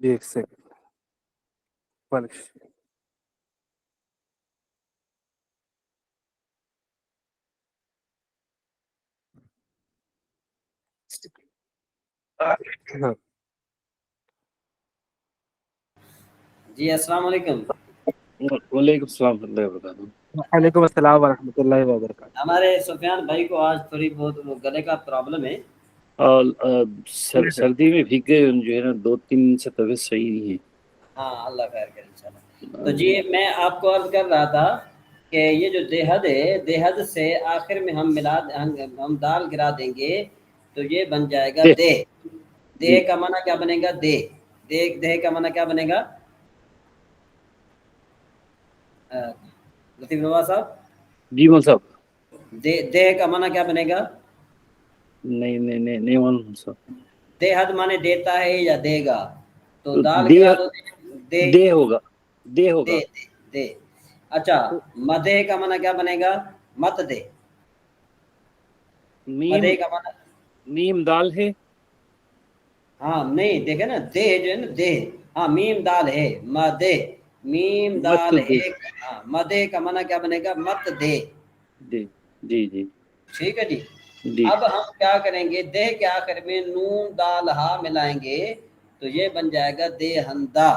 ایک سیکنڈ جی السلام علیکم. وعلیکم السلام ورحمۃ اللہ وبرکاتہ. وعلیکم السلام ورحمۃ اللہ وبرکاتہ. ہمارے سفیان بھائی کو آج تھوڑی بہت گلے کا پرابلم ہے. اور سردی میں بھیگ گئے جو ہے نا 2-3 دن سے طبیعت صحیح نہیں ہے. ہاں اللہ خیر کرے انشاءاللہ. تو جی میں آپ کو عرض کر رہا تھا کہ یہ جو دیہد ہے، دیہد سے آخر میں ہم دال گرا دیں گے تو یہ بن جائے گا دے دے. جی دے کا معنی کیا بنے گا؟ دے. دے کا معنی کیا بنے گا لطیف نواز صاحب؟ جی مول صاحب. دے کا معنی کیا بنے گا؟ نہیں معلوم صاحب. دیہد مانے دیتا ہے یا دے گا. تو دال دے گرا دو دے دے ہوگا. دے ہوگا. دے دے دے. اچھا مدے کا معنی کیا بنے گا؟ مت دے. میم مدے کا معنی میم دال ہے. ہاں نہیں دیکھے نا، دے جو ہے نا دے. ہاں میم دال ہے. مدے میم مت دال دے. ہے. ہاں مدے کا معنی کیا بنے گا؟ مت دے. دے جی جی ٹھیک ہے جی. جی. اب ہم کیا کریں گے؟ دے کے آخر میں نون دال ہا ملائیں گے تو یہ بن جائے گا دیہندہ.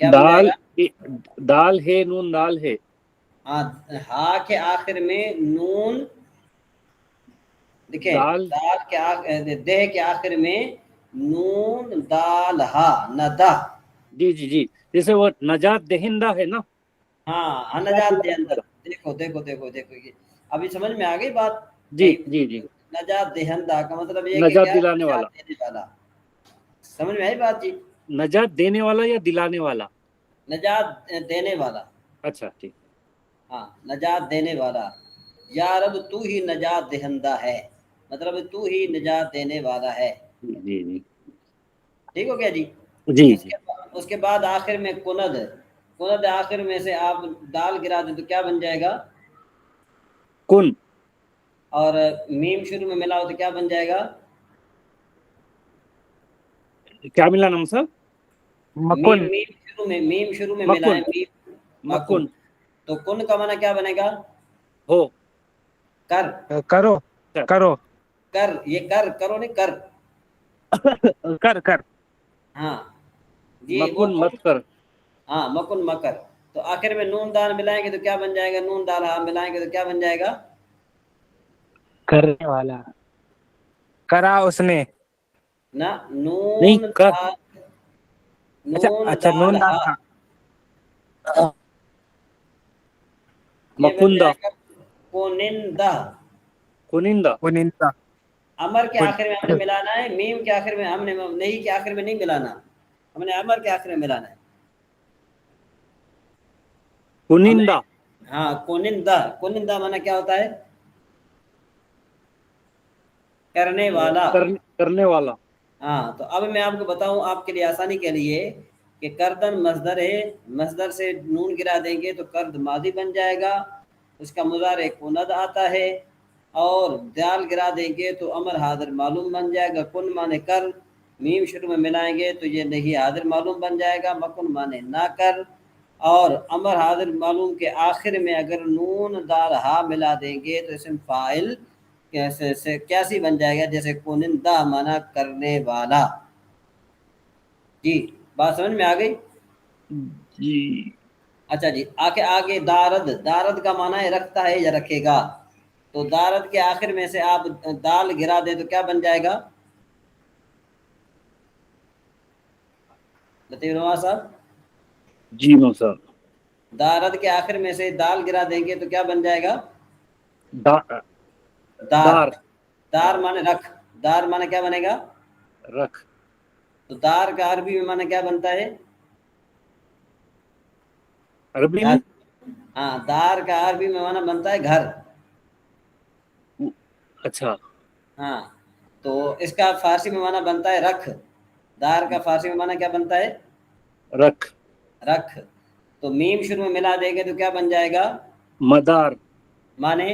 کیا بن جائے گا؟ دال ہے، نون دال ہے. ہاں ہا کے آخر میں نون، دیکھیں دال دال کے دے کے آخر میں نون دال ہا ندا. جی جیسے وہ نجات دہندہ ہے نا. ہاں نجات نجات دلانے دہندہ. والا. دیکھو یہ ابھی سمجھ میں آ گئی بات. جی نجات دہندہ کا مطلب یہ کہ نجات کیا؟ دلانے نجات والا. دینے والا. سمجھ میں آئی بات جی؟ نجات دینے والا یا دلانے والا؟ نجات دینے والا. اچھا ٹھیک. ہاں نجات دینے والا. یا رب تو ہی نجات دہندہ ہے، مطلب تو ہی نجات دینے والا ہے. جی ٹھیک ہو گیا جی. جی جی. اس کے بعد آخر میں کند. کند آخر میں سے آپ دال گرا دیں تو کیا بن جائے گا؟ کن. اور میم شروع میں ملا ہو تو کیا بن جائے گا؟ کیا ملا نام صاحب؟ مکن. میم شروع میں مکن. ملائیں. میم مکن. مکن تو کن کا معنی کیا بنے گا؟ ہو. کر. کرو. کر یہ کرو نہیں کر. کر. ہاں جی وہ مکن مت کر. ہاں مکن مکر. تو آخر میں نون دال ملائیں گے تو کیا بن جائے گا؟ نون دال ہاں ملائیں گے تو کیا بن جائے گا؟ کرنے والا. کرا اس نے. نہ نہیں نون کر. دال. نون اچھا دال نون دال ہا ہاں. یہ بن مکندہ. جائے گا کونندہ. کنندہ. کنندہ. امر کے آخر میں ہم نے ملانا ہے. میم کے آخر میں ہم نے نہیں کے آخر میں نہیں ملانا، ہم نے امر کے آخر میں ملانا ہے. ہم نے کنندہ. ہاں کنندہ. کنندہ معنی کیا ہوتا ہے؟ کرنے والا. کرنے والا. ہاں تو اب میں آپ کو بتاؤں آپ کے لیے آسانی کے لیے کہ کردن مصدر ہے. مصدر سے نون گرا دیں گے تو کرد ماضی بن جائے گا، اس کا مضارع کند آتا ہے. اور دال گرا دیں گے تو امر حاضر معلوم بن جائے گا. کن مانے کر. میم شروع میں ملائیں گے تو یہ نہیں حاضر معلوم بن جائے گا. مکن مانے نہ کر. اور امر حاضر معلوم کے آخر میں اگر نون دال ہا ملا دیں گے تو اسم فاعل کیسی بن جائے گا؟ جیسے کنندہ مانا کرنے والا. جی بات سمجھ میں آ گئی؟ جی. اچھا جی آگے دارد. دارد کا معنی ہے رکھتا ہے یا رکھے گا. تو دارد کے آخر میں سے آپ دال گرا دیں تو کیا بن جائے گا؟ لطیف نواز صاحب جی مول صاحب. دارد کے آخر میں سے دال گرا دیں گے تو کیا بن جائے گا؟ دار. دار. دار ہاں مانے رکھ. دار مانے کیا بنے گا؟ رکھ. تو دار کا عربی میں مانے کیا بنتا ہے؟ عربی گھر. میں ہاں دار کا عربی میں مانا بنتا ہے گھر. اچھا. ہاں تو اس کا فارسی میں معنی بنتا ہے رکھ. دار کا فارسی میں معنی کیا بنتا ہے؟ رکھ. رکھ. تو میم شروع میں ملا دیں گے تو کیا بن جائے گا؟ مدار. مانے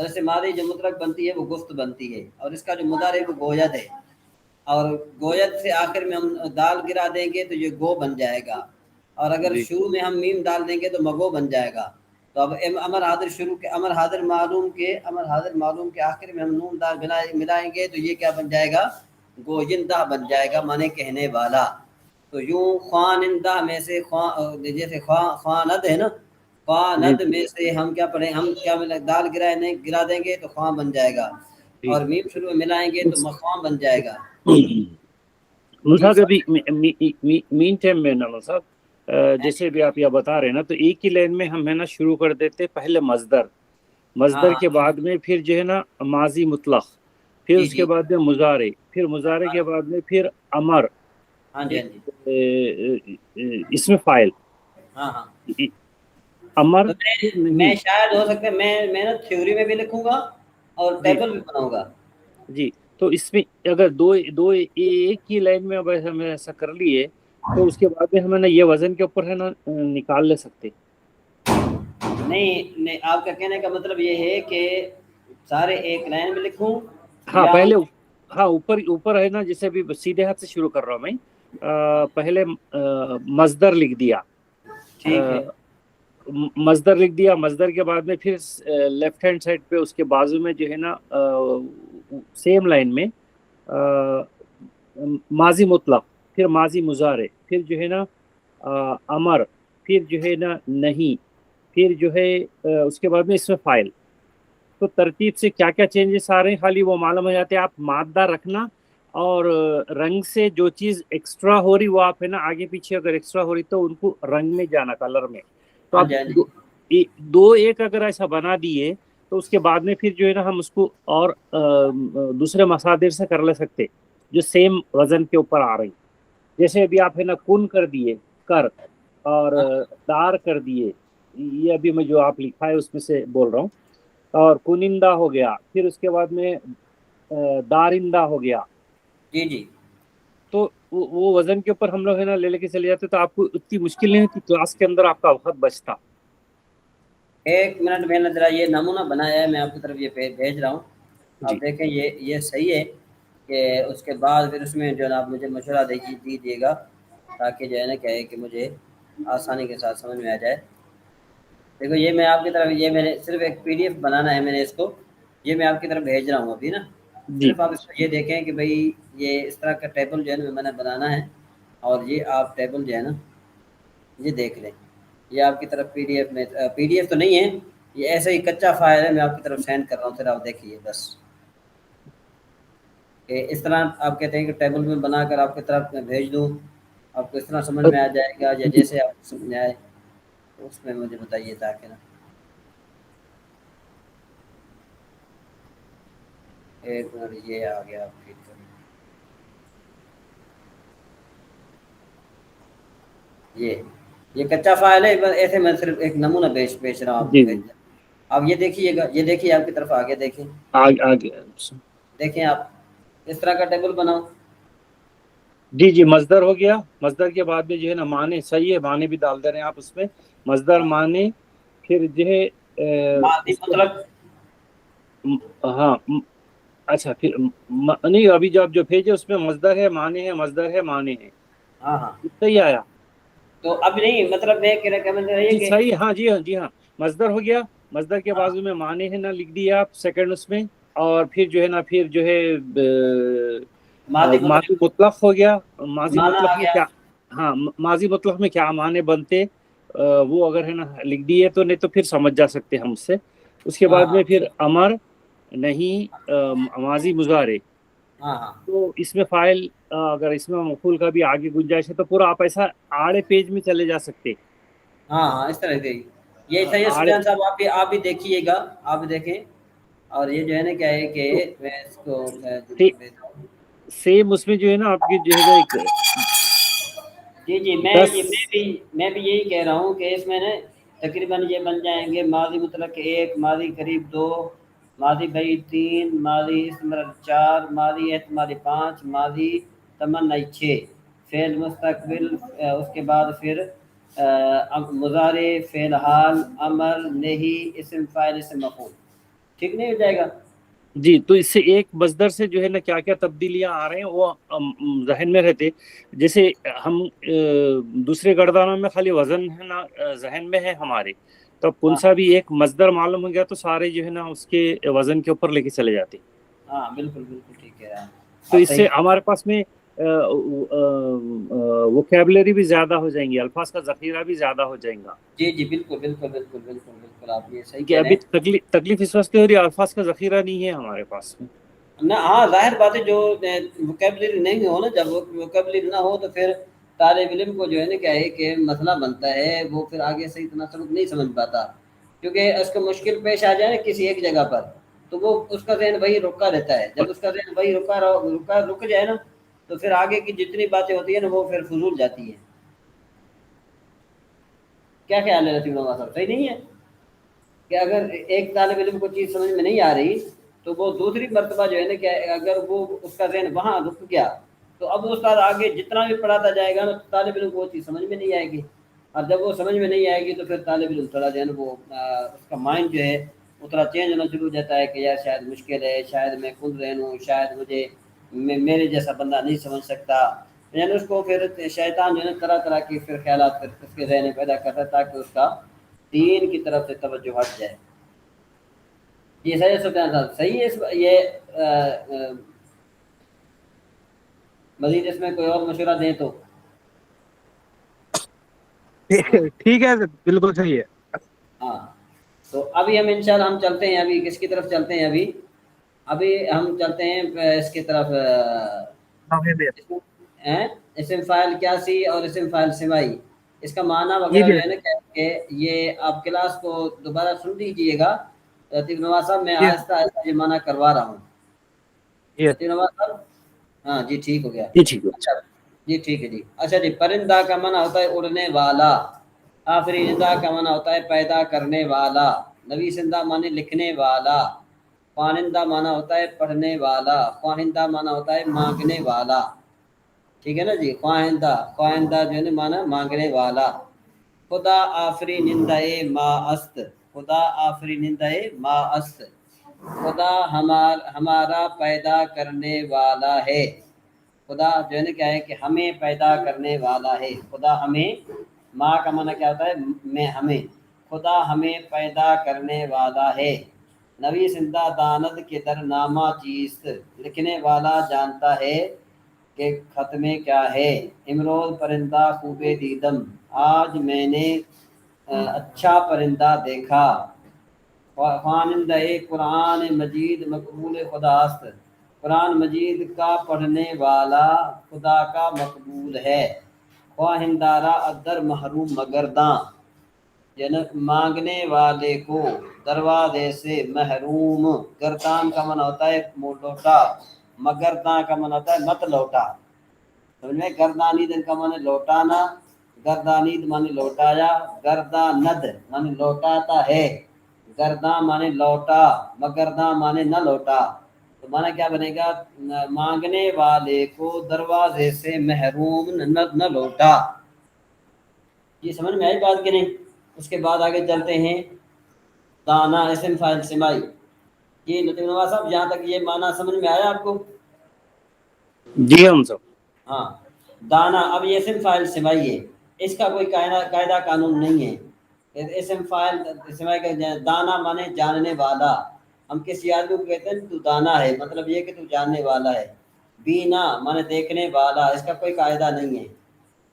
اور اس سے ماضی جو مطلق بنتی ہے وہ گفت بنتی ہے، اور اس کا جو مضارع وہ گوید ہے، اور گوید سے آخر میں ہم دال گرا دیں گے تو یہ گو بن جائے گا، اور اگر جی شروع میں ہم میم ڈال دیں گے تو مگو بن جائے گا۔ تو اب امر حاضر شروع کے امر حاضر معلوم کے آخر میں ہم نون دال ملائیں گے تو یہ کیا بن جائے گا؟ گوجندہ بن جائے گا، مانے کہنے والا۔ تو یوں خوانندہ میں سے جیسے خواند ہے نا، جی خواند میں سے ہم کیا پڑھیں، ہم کیا دال گرا دیں گے تو خواں بن جائے گا، جی اور میم شروع میں ملائیں گے تو مخواں بن جائے گا۔ موسیٰ جی ابھی مین ٹائم میں نا موسیٰ جیسے بھی آپ یہ بتا رہے ہیں نا، تو ایک ہی لائن میں ہم ہے نا شروع کر دیتے پہلے مصدر ہاں ہاں کے بعد میں پھر جو ہے نا ماضی مطلق، پھر جی اس کے جی بعد میں مضارع، پھر مضارع کے بعد میں پھر امر، ہاں جی ہاں جی اس میں فائل ہاں ہاں۔ امر تو پھر میں نہیں۔ شاید ہو سکتا ہے میں نا تھیوری میں بھی لکھوں گا اور جی ٹیبل بھی بناؤں گا۔ جی، تو اس میں اگر دو ایک ہی لائن میں اگر ہم ایسا کر لیے تو اس کے بعد میں ہمیں نا یہ وزن کے اوپر ہے نا نکال لے سکتے۔ نہیں، آپ کا کہنے کا مطلب یہ ہے کہ سارے ایک لائن میں لکھوں ہاں یا پہلے، ہاں اوپر ہے نا، جیسے بھی سیدھے ہاتھ سے شروع کر رہا ہوں میں، پہلے مصدر لکھ دیا، ٹھیک ہے مصدر لکھ دیا، مصدر کے بعد میں پھر لیفٹ ہینڈ سائڈ پہ اس کے بازو میں جو ہے نا سیم لائن میں ماضی مطلق، پھر ماضی مضارع، پھر جو ہے نا امر، پھر جو ہے نا نہیں، پھر جو ہے اس کے بعد میں اس میں فائل۔ تو ترتیب سے کیا کیا چینجز آ رہے ہیں خالی وہ معلوم ہو جاتے ہیں۔ آپ مادہ رکھنا، اور رنگ سے جو چیز ایکسٹرا ہو رہی وہ آپ ہے نا آگے پیچھے اگر ایکسٹرا ہو رہی تو ان کو رنگ میں جانا، کلر میں۔ تو ہاں آپ جی ہاں جی دو ایک اگر ایسا بنا دیے تو اس کے بعد میں پھر جو ہے نا ہم اس کو اور دوسرے مصادر سے کر لے سکتے جو سیم وزن کے اوپر آ رہی، جیسے ابھی آپ ہے نا کن کر دیے، کر، اور ہاں دار کر دیے، یہ ابھی میں جو آپ لکھا ہے اس میں سے بول رہا ہوں، اور کنندہ ہو گیا، پھر اس کے بعد میں دارندہ ہو گیا۔ جی جی تو وہ وزن کے اوپر ہم لوگ ہے نا لے کے چلے جاتے تو آپ کو اتنی مشکل نہیں ہوتی، کلاس کے اندر آپ کا وقت بچتا۔ ایک منٹ میں نے ذرا یہ نمونہ بنایا ہے، میں آپ کی طرف یہ بھیج رہا ہوں، جی آپ دیکھیں یہ صحیح ہے کہ اس کے بعد پھر اس میں جو ہے نا آپ مجھے مشورہ دیجیے گا تاکہ جو ہے نا کیا ہے کہ مجھے آسانی کے ساتھ سمجھ میں آ جائے۔ دیکھو یہ میں آپ کی طرف، یہ میں نے صرف ایک پی ڈی ایف بنانا ہے، میں نے اس کو یہ میں آپ کی طرف بھیج رہا ہوں ابھی نا، جی صرف آپ اس کو یہ دیکھیں کہ بھئی یہ اس طرح کا ٹیبل جو ہے نا میں نے بنانا ہے، اور یہ آپ ٹیبل جو ہے نا یہ دیکھ لیں، یہ آپ کی طرف پی ڈی ایف میں، پی ڈی ایف تو نہیں ہے، یہ ایسے ہی کچا فائل ہے، میں آپ کی طرف سینڈ کر رہا ہوں، پھر آپ دیکھیے بس کہ اس طرح آپ کہتے ہیں کہ ٹیبل میں بنا کر آپ کی طرف میں بھیج دوں، آپ کو اس طرح سمجھ میں آ جائے گا یا جی جیسے آپ کو سمجھ آئے اس میں مجھے بتائیے تاکہ نا ایک منٹ یہ آ گیا آپ کی طرف، یہ کچا فائل ہے، ایسے میں صرف ایک نمونہ پیش رہا ہوں آپ کو جی بھیج جی دیں۔ آپ یہ دیکھیے گا، یہ دیکھیے آپ کی طرف آگے دیکھیں، آگے دیکھیں آپ اس طرح کا ٹیبل بناؤ۔ جی جی، مصدر ہو گیا، مصدر کے بعد میں جو ہے نا معنی، صحیح ہے، معنی بھی ڈال دے رہے ہیں آپ اس میں، مصدر معنی، پھر جو ہے ماضی اس کے مطلق، ہاں اچھا، پھر نہیں، ابھی جو آپ جو بھیجے اس میں مصدر ہے، معنی ہے، مصدر ہے، معنی ہے، ہاں ہاں، صحیح آیا؟ تو اب نہیں مطلب میں کہنا ہے جی کہ صحیح، ہاں جی ہاں جی ہاں، مصدر ہو گیا، مصدر کے بازو میں معنی ہے نا لکھ دیا آپ سیکنڈ اس میں، اور پھر جو ہے نا پھر جو ہے ماضی ماضی مطلق مطلق ہو گیا، ماضی مانا آ مطلق میں گیا۔ کیا، ہاں ماضی مطلق میں کیا معنی بنتے، وہ اگر ہے نا لکھ دیے تو، نہیں تو پھر سمجھ جا سکتے ہم اس سے۔ اس کے ہاں بعد ہاں میں پھر امر، نہیں، ماضی مضارع، ہاں ہاں تو اس میں فائل، اگر اس میں مفعول کا بھی آگے گنجائش ہے تو پورا آپ ایسا آڑے پیج میں چلے جا سکتے۔ ہاں ہاں، اس طرح سے یہ صحیح ہے آڑے سفیان صاحب، آپ بھی دیکھیے گا، آپ بھی دیکھیں، اور یہ جو ہے نا کیا ہے کہ تو میں اس کو بھیجتا ہوں۔ سیم اس میں جو ہے نا آپ کی جو ہے نا ایک جی جی، 10 میں بھی یہی کہہ رہا ہوں کہ اس میں نے تقریباً یہ بن جائیں گے ماضی مطلق 1، ماضی قریب 2، ماضی بعید 3، ماضی استمرار 4، ماضی احتمالی 5، ماضی تمنی 6، فعل مستقبل، اس کے بعد پھر مضارع، فعل حال، امر، نہیں، اسم فاعل، اسم مفعول۔ ٹھیک نہیں ہو جائے گا. جی تو اس سے ایک مصدر سے جو ہے نا کیا کیا تبدیلیاں آ رہے ہیں وہ ذہن میں رہتے. جیسے ہم دوسرے گردانوں میں خالی وزن ہے نا ذہن میں ہے ہمارے، تو کون سا بھی ایک مصدر معلوم ہو گیا تو سارے جو ہے نا اس کے وزن کے اوپر لے کے چلے جاتے. ہاں بالکل بالکل ٹھیک ہے. تو اس سے ہمارے پاس میں ووکیبلری بھی زیادہ ہو جائیں گی، الفاظ کا ذخیرہ بھی زیادہ ہو جائیں گا. جی جی بالکل بالکل بالکل بالکل بالکل آپ یہ صحیح کہ کہہ رہے ابھی ہیں. تکلیف اس وقت ہو رہی ہے، الفاظ کا ذخیرہ نہیں ہے ہمارے پاس میں. نہ ہاں ظاہر بات ہے، جو ووکیبلری نہیں ہو نا، جب ووکیبلری نہ ہو تو پھر طالب علم کو جو ہے نا کیا ہے کہ مسئلہ بنتا ہے، وہ پھر آگے سے اتنا سبق نہیں سمجھ پاتا، کیونکہ اس کو مشکل پیش آ جائے نا کسی ایک جگہ پر تو وہ اس کا ذہن وہی رکا رہتا ہے. جب اس کا ذہن وہی رک جائے نا تو پھر آگے کی جتنی باتیں ہوتی ہیں نا وہ پھر فضول جاتی ہیں. کیا خیال ہے رتیب نواز صاحب؟ صحیح نہیں ہے کہ اگر ایک طالب علم کو چیز سمجھ میں نہیں آ رہی تو وہ دوسری مرتبہ جو ہے نا کہ اگر وہ اس کا ذہن وہاں رک گیا تو اب استاد آگے جتنا بھی پڑھاتا جائے گا نا طالب علم کو وہ چیز سمجھ میں نہیں آئے گی. اور جب وہ سمجھ میں نہیں آئے گی تو پھر طالب علم تھوڑا جو ہے نا وہ اس کا مائنڈ جو ہے اتنا چینج ہونا شروع ہو جاتا ہے کہ یار شاید مشکل ہے، شاید میں خود رہن ہوں، شاید مجھے میرے جیسا بندہ نہیں سمجھ سکتا. یعنی اس کو پھر شیطان جو ہے نا طرح طرح کی پھر خیالات اس کے ذہن میں پیدا کرتا ہے تاکہ اس کا دین کی طرف سے توجہ ہٹ جائے. جی صحیح ہے سفیان صاحب، صحیح ہے. یہ مزید اس میں کوئی اور مشورہ دیں تو. ٹھیک ہے، بالکل صحیح ہے. ہاں تو ابھی ہم انشاءاللہ ہم چلتے ہیں، ابھی کس کی طرف چلتے ہیں؟ ابھی ہم چلتے ہیں اس کی طرف، اسم فاعل کیاسی اور اسم فاعل سمائی، اس کا معنی یہ وغیرہ بھی جو ہے نا کہ یہ آپ کلاس کو دوبارہ سن لیجیے گا. لطیف نواز صاحب میں آہستہ آہستہ یہ معنی کروا رہا ہوں. لطیف نواز صاحب ہاں جی ٹھیک ہو گیا. جی ٹھیک ہے. اچھا جی ٹھیک ہے جی. اچھا جی، پرندہ کا معنی ہوتا ہے اڑنے والا. آخری زندہ کا معنی ہوتا ہے پیدا کرنے والا. نوی زندہ معنی لکھنے والا. خواندہ معنی ہوتا ہے پڑھنے والا. خواہندہ معنی ہوتا ہے مانگنے والا. ٹھیک ہے نا جی. خواہندہ جو ہے نا معنی مانگنے والا. خدا آفرینندہ ما است. خدا آفرینندہ ما است. خدا ہمارا پیدا کرنے والا ہے. خدا جو ہے نا کیا ہے کہ ہمیں پیدا کرنے والا ہے. خدا ہمیں، ماں کا معنی کیا ہوتا ہے؟ میں، ہمیں. خدا ہمیں پیدا کرنے والا ہے. نوی زندہ داند کے در نامہ چیست. لکھنے والا جانتا ہے کہ خط میں کیا ہے. امروز پرندہ خوب دیدم. آج میں نے اچھا پرندہ دیکھا. خوانندہ قرآن مجید مقبول خداست. قرآن مجید کا پڑھنے والا خدا کا مقبول ہے. خواہندارہ ادر محروم مگرداں. جنت مانگنے والے کو دروازے سے محروم. گردان کا من ہوتا ہے لوٹا. مگرداں کا من ہوتا ہے مت لوٹا. سمجھ میں؟ گردانید کا من لوٹانا. گردانید مانے لوٹایا. گرداند مانے لوٹاتا ہے. گرداں مانے لوٹا. مگرداں مانے نہ لوٹا. تو مانا کیا بنے گا؟ مانگنے والے کو دروازے سے محروم نہ لوٹا. یہ سمجھ میں آئی بات کہ نہیں؟ اس کے بعد آگے چلتے ہیں. دانا اسم فاعل سمائی. جی لطیف نواز صاحب یہاں تک یہ معنی سمجھ میں آیا آپ کو؟ جی ہم سب. ہاں دانا. اب یہ اسم فاعل سمائی ہے، اس کا کوئی قاعدہ قانون نہیں ہے. اسم فاعل سمائی کا دانا مانے جاننے والا. ہم کسی آدمی کو کہتے ہیں تو دانا ہے، مطلب یہ کہ تو جاننے والا ہے. بینا مانے دیکھنے والا. اس کا کوئی قاعدہ نہیں ہے.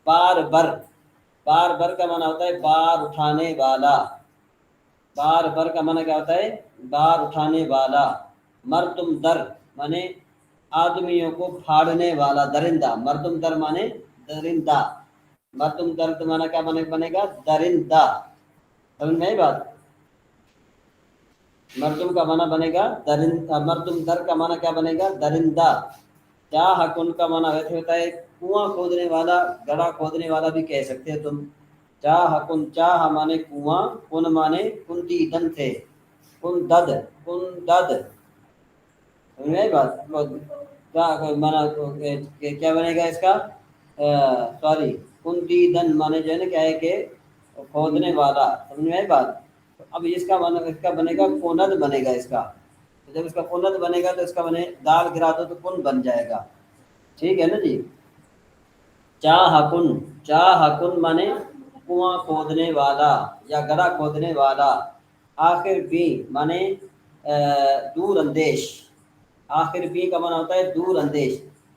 بار بر. بار بر کا معنی ہوتا ہے بار اٹھانے والا. بار بر کا معنی کیا ہوتا ہے؟ بار اٹھانے والا. مردم در مانے آدمیوں کو پھاڑنے والا. درندہ. مردم در مانے درندہ. مردم در مانا کیا بنے گا؟ درندہ. سمجھ میں آئی بات؟ مردم کا معنی بنے گا درندہ. مردم در کا معنی کیا بنے گا؟ درندہ. چاہ کن کا معنی ویسے ہوتا ہے کنواں کھودنے والا، گڑھا کھودنے والا بھی کہہ سکتے ہیں تم. چاہ کن. چاہ مانے کنواں. کن مانے کنتی دن تھے. کن دد. کن دد. سمجھ میں آئی بات؟ کیا بنے گا اس کا؟ سوری کنتی دن مانے جو ہے نا کیا ہے کہ کھودنے والا. سمجھ میں آئی بات؟ اب اس کا بنے گا کوند بنے گا اس کا. جب اس کا کنت بنے گا تو اس کا بنے دال گرا دو تو کن بن جائے گا. ٹھیک ہے نا جی. چاہ کن مانے کنواں کھودنے والا یا گڑھا کھودنے والا. آخر بھی مانے دور اندیش. آخر بھی کا معنی ہوتا ہے دور اندیش.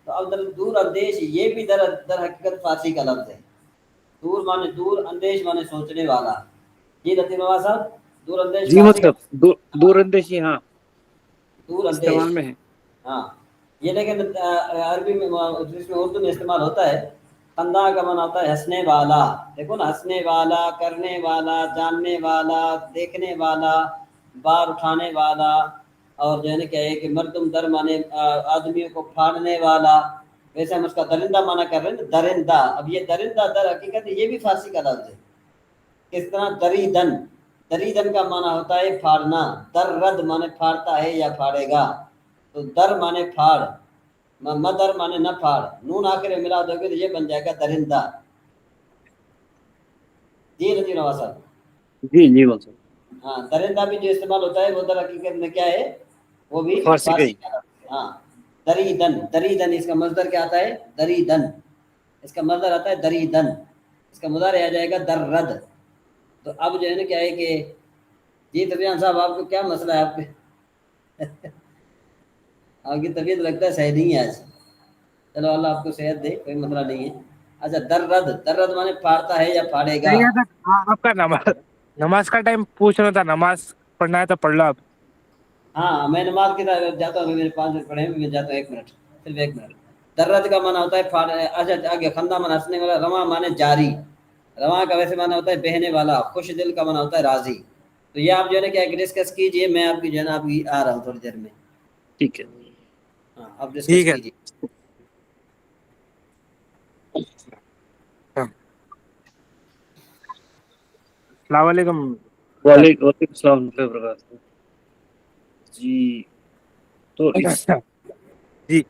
تو اب دور اندیش یہ بھی در حقیقت فارسی کا لفظ ہے. دور مانے دور، اندیش مانے سوچنے والا. جی لطیف نواز صاحب، دور اندیش جی فارسی کا مطلب دور اندیشی ہاں دور اندیش. استعمال میں ہے. ہاں یہ لیکن عربی میں جس میں اردو میں استعمال ہوتا ہے. خندہ کا معنی ہوتا ہے ہنسنے والا. دیکھو نا، ہنسنے والا، کرنے والا، جاننے والا، دیکھنے والا، بار اٹھانے والا. اور جو ہے نا کیا ہے کہ مردم در مانے آدمیوں کو پھاڑنے والا. ویسے ہم اس کا درندہ معنی کر رہے ہیں، درندہ. اب یہ درندہ در حقیقت یہ بھی فارسی کا لفظ ہے. اس طرح دریدن، دریدن کا معنی ہوتا ہے پھاڑنا. درد مانے پھاڑتا ہے یا پھاڑے گا. تو در مانے پھاڑ، مدر مانے نہ پھاڑ، نون آخر میں ملا دو گے تو یہ بن جائے گا درندہ. جی رضی نواز صاحب. جی مطلب ہاں درندہ بھی جو استعمال ہوتا ہے وہ در حقیقت میں کیا ہے، وہ بھی فارسی کا فارسی ہی. کا لفظ ہے. ہاں دریدن، دریدن اس کا مصدر کیا آتا ہے؟ دریدن. اس کا مصدر آتا ہے دریدن. اس کا مضارع آ جائے گا درد. تو اب جو ہے نا کیا ہے کہ جی طبیعان صاحب آپ کو کیا مسئلہ ہے؟ آپ کے آپ کی طبیعت لگتا ہے صحیح نہیں ہے آج. چلو اللہ آپ کو صحت دے، کوئی مسئلہ نہیں ہے. اچھا درد، درد مانے پھاڑتا ہے یا پھاڑے گا. نہیں ہے سر، آپ کا نماز کا ٹائم پوچھ رہا تھا. نماز پڑھنا ہے تو پڑھ لو آپ. ہاں میں نماز کی طرف جاتا ہوں. میرے 5 منٹ پڑھے ہیں، میں جاتا ہوں. 1 منٹ، صرف 1 منٹ. درد کا معنی ہوتا ہے پھاڑ. اچھا آگے خندہ مانے ہنسنے والا. رواں مانے جاری. رواں کا ویسے معنی ہوتا ہے بہنے والا. خوش دل کا معنی ہوتا ہے راضی. تو یہ آپ جو ہے نا کیا ڈسکس کیجئے. میں آپ کی جو ہے نا آپ کی آ رہا ہوں تھوڑی دیر میں. ٹھیک ہے. ہاں آپ ڈسکس ٹھیک ہے. کیجیے. السلام علیکم. وعلیکم السلام ورحمۃ اللہ وبرکاتہ. جی تو جی